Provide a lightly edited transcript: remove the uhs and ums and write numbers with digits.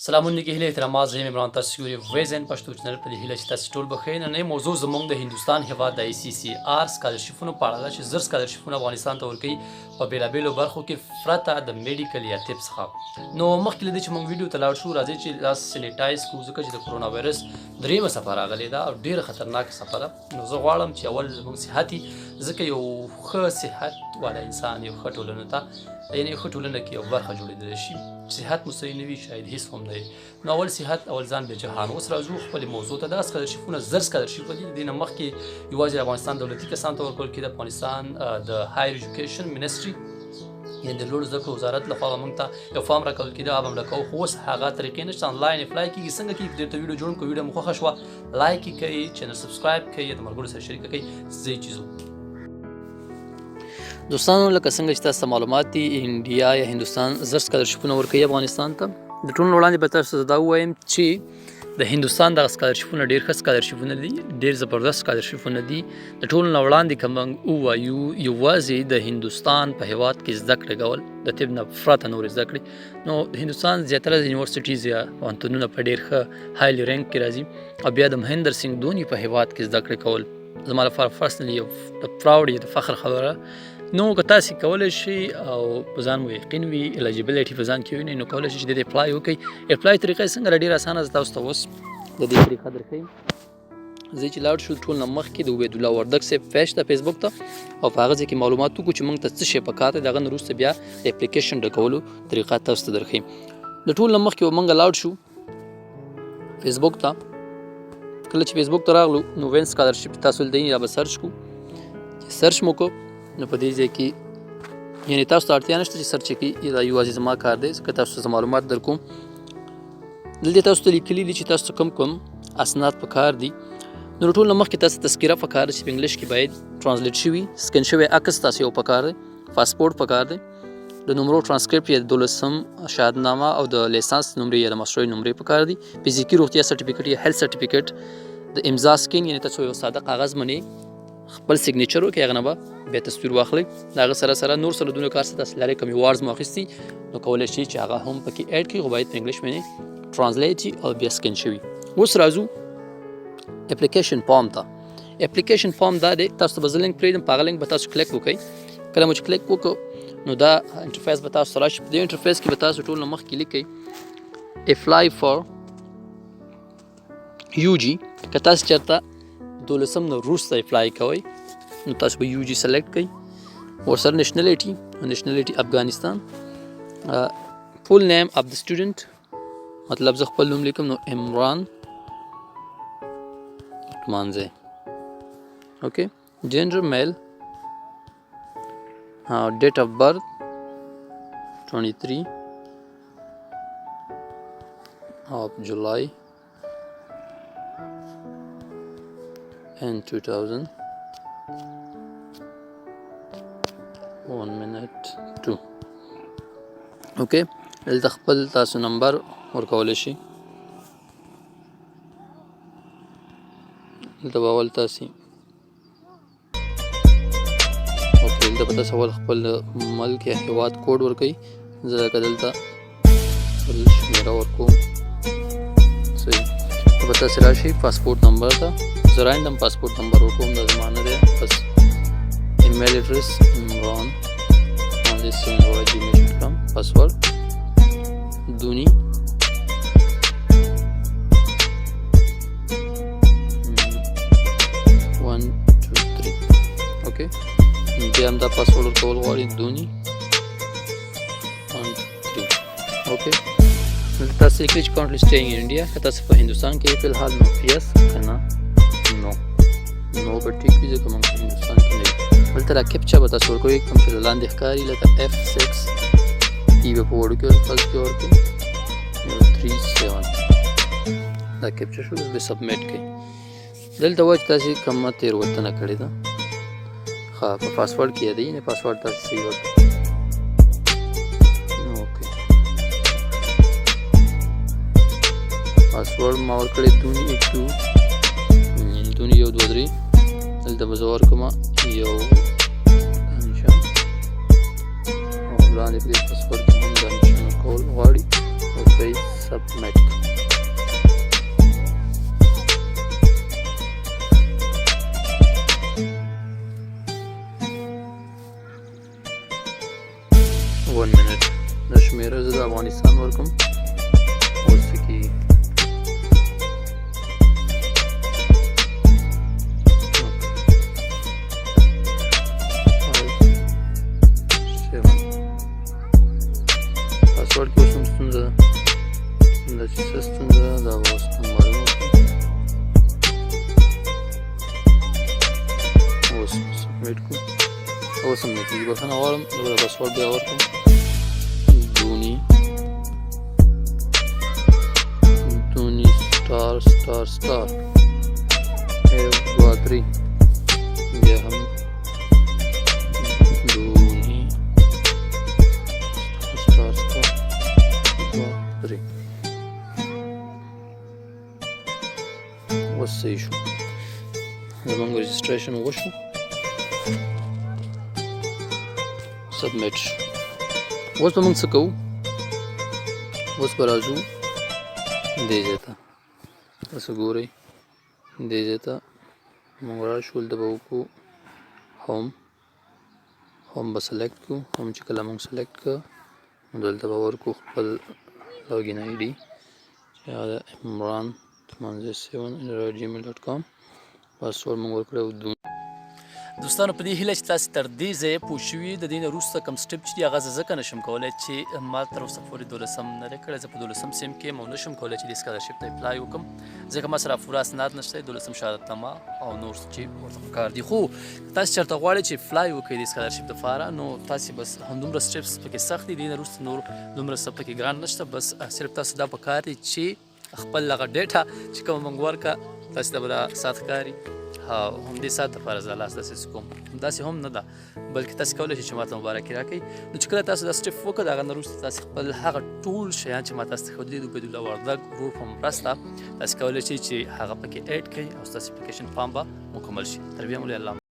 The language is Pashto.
سلامونه کې هیله احترامات زه عمران تاسو ګورئ ویزن پښتو چینل په دې هیله چې تاسو ټول بخیر. نن موضوع زموږ د هندوستان هېواد د ICCR سکالرشپونو په اړه ده چې زر سکالرشپونه افغانستان ته ورکوي په بېلابېلو برخو کې پرته د میډیکل یا طب څخه. نو مخکې له دې چې موږ ویډیو ته لاړ شو راځئ چې لاس سینیټایز کړو ځکه چې د کرونا وایرس دریمه څپه راغلې ده او ډېره خطرناکه څپه ده. نو زه غواړم چې اول زموږ صحت ځکه یو ښه صحت والا انسان یو ښه ټولنه ته یعنې ښه ټولنه کې یو برخه جوړېدلی شي. صحت مو صحیح نه وي شاید هېڅ هم نه وي. نو اول صحت اول ځان بیا جهان. اوس راځو خپلې موضوع ته. دا سکالرشپونه زر سکالرشپونه دي. د دې نه مخکې یوازې د افغانستان دولتي کسانو ته ورکول کېده. افغانستان د هایر ایجوکیشن منسټري یعنې د لوړو زده کړو وزارت لخوا موږ ته یو فارم راکول کېده هغه هم راکوو. خو اوس هغه طریقې نشته انلاین اپلای کېږي. څنګه کېږي درته ویډیو جوړ کړو. ویډیو مو خوښه شوه لایک یې کړئ، چینل سبسکرایب کړئ، د ملګرو سره شریکه کړئ. ځئ چې ځو دوستانو. لکه څنګه چې تاسو ته معلومات دي انډیا یا هندوستان زر سکالرشپونه ورکوي افغانستان ته. د ټولو نه وړاندې به تاسو ته دا ووایم چې د هندوستان دغه سکالرشپونه ډېر ښه سکالرشپونه دي، ډېر زبردست سکالرشپونه دي. د ټولو نه وړاندې که موږ ووایو یوازې د هندوستان په هېواد کې زده کړې کول د طب نه پرته نورې زده کړې. نو د هندوستان زیاتره یونیورسټیز یا پوهنتونونه په ډېر ښه هایلی رینک کې راځي او بیا د مهندر سینګ دوني په هېواد کې زده کړې کول زما لپاره پرسنلي یو د پراوډ یا د فخر خبره. نو که تاسې کولی شئ او په ځان مو یقین وي الیجیبلیټي په ځان کې وینئ نو کولی شئ چې د دې اپلای وکړئ. اپلای طریقه یې څنګه ده ډېره اسانه ده. تاسو ته اوس د دې طریقه درښیم. ځئ چې لاړ شو ټول نه مخکې د عبید الله وردګ صاحب پیج ته فیسبوک ته او په هغه ځای کې معلومات وکړو چې موږ ته څه شی پکار دی. د هغه نه وروسته بیا د اپلیکیشن ډکولو طریقه تاسو ته درښیم. د ټول نه مخکې به موږ لاړ شو فیسبوک ته. کله چې فیسبوک ته راغلو نو وین سکالرشپ تاسو لیدئ را به سرچ کړو. چې سرچ مو کړو نو په دې ځای کې یعنې تاسو ته اړتیا نشته چې سرچ کړئ. دا یوازې زما کار دی ځکه تاسو ته معلومات در کوم. دلته تاسو ته لیکلي دي چې تاسو ته کوم اسناد پکار دي. نو ټول نه مخکې تاسو تذکره پکار ده چې په انګلیش کې باید ټرانسلیټ شوي سکین شوی عکس تاسو یو پکار دی، پاسپورټ پکار دی، د نمرو ټرانسکریپټ یا 12 شهادتنامه او د لیسانس نمرې یا د ماسټرۍ نمرې پکار دي، فزیکي روغتیا سرټیفیکټ یا هیلث سرټیفیکټ، د امضا سکین یعنې تاسو یو ساده کاغذ منې خپل سیګنیچر وکړئ هغه نه به بیا تصویر واخلئ. د هغه سره سره نور سندونه کار څه تاسو لرئ کوم ایوارډز مو اخیستي نو کولی شئ چې هغه هم پکې ایډ کړئ. خو باید په انګلیش باندې ټرانسلیټ شي او بیا سکین شوي. اوس راځو اپلیکیشن فارم ته. اپلیکیشن فارم دا دی تاسو ته به زه لینک پرېږدم په هغه لینک به تاسو کلیک وکړئ. کله مو چې کلیک وکړو نو دا انټرفیس به تاسو ته راشي. په دې انټرفیس کې به تاسو ټول نه مخکې لیکئ اپلای فار UG. که تاسو چېرته 12 نه وروسته اپلای کوئ نو تاسو به UG سلیکټ کړئ. ورسره نیشنلیټي افغانستان. فول نیم اف د سټوډنټ مطلب زه خپل نوم لیکم نو عمران مانځی. اوکې. جنډر میل. ډیټ اف برث 23 of July and 2000. 1 minute 2. اوکې. دلته خپل تاسو نمبر ورکولی شئ. دلته به اول تاسې اوکې دلته به تاسو اول خپل ملک یا هېواد کوډ ورکوئ. زه لکه دلته خپل شمېره ورکوم. صحیح. نو به تاسې راشئ پاسپورټ نمبر ته. زه رانډم پاسپورټ نمبر ورکوم. دا زما نه دی. بس ایمیل ایډرس عمران gmail.com. پاسورد دونی. اوکې. بیا هم دا پاسورد ورکول غواړي دونی 1 3. اوکې. تاسو لیکئ چې currently staying in India. که تاسو په هندوستان کې فی الحال نو یس که نه نو به ټیک وي ځکه موږ په هندوستان کې نه یو. دلته را کیپچا به تاسو ورکوئ کوم چې د لاندې ښکاري لکه F6 ای به په وړو کې الفاظ کې ورکړئ 37. دا کیپچا شو. به سبمیټ کړئ. دلته وایي چې تاسې کومه تېروتنه کړې ده. ښه په پاسورډ کې یادوي نه پاسورډ تاسې صحیح ورکړئ. اوکې. پاسورډ ما ورکړی دونی 1 2 یعنې دونی 1 2 3. دلته به زه ورکړم 1 نشان او لاندې په دې پاسورډ کې هم دا نشان ورکول غواړي. اوکې. سبمټ. ون منټ دا شمیره زه د افغانستان ورکوم. اوس پکې پاسورډ کې اوس هم ستونزه ده، دا چې څه ستونزه ده دا به اوس هم معلومه کړم. اوس سبمټ کړو، اوس هم نه کېږي. بخښنه غواړم، زه به دا پاسورډ بیا ورکړم. دونی سټار سټار سټار 1 2 3 بیا هم دونی سټار سټار 2 3. اوس صحیح شو، زموږ رجسټریشن وشو، سبمټ شو. اوس به موږ څه کوو؟ اوس به راځو دې ځای ته، تاسو ګورئ دې ځای ته موږ راشو، دلته به وکړو هوم به سلیکټ کړو. هوم چې کله موږ سلیکټ کړو نو دلته به ورکړو خپل لاګین آی ډي چې هغه د imran97@gmail.com. پاسورډ موږ ورکړی و دوستانو. په دې هیله چې تاسې تر دې ځایه پوه شوي. د دې نه وروسته کوم سټپ چې دي هغه زه ځکه نشم کولی چې ما تر اوسه پورې 12 نه دی کړی. زه په 12 سیم کې یم او نشم کولی چې دې سکالرشپ ته اپلای وکړم ځکه ما سره پوره اسناد نشته، 12 شهادتنامه او نور چې ورته پکار دي. خو تاسې چېرته غواړئ چې اپلای وکړئ د سکالرشپ دپاره نو تاسې بس همدومره سټپس پکې سخت دي، دې نه وروسته نور دومره څه پکې ګران نشته. بس صرف تاسو دا پکار دي چې خپل هغه ډیټا چې کومه موږ ورکړه تاسې ته به دا سات ښکاري. همدې سات دپاره زه لاسرسی کوم، همداسې هم نه ده بلکې تاسې کولی شئ چې ما ته مبارکي راکړئ. نو چې کله تاسو دا سټپ وکړه د هغه نه وروسته تاسې خپل هغه ټول شیان چې ما تاسو ته ښودلي دي عبیدالله وردګ ورور په مرسته تاسې کولی شئ چې هغه پکې ایډ کړئ او ستاسو اپلیکیشن فارم به مکمل شي. تر بیا مو الله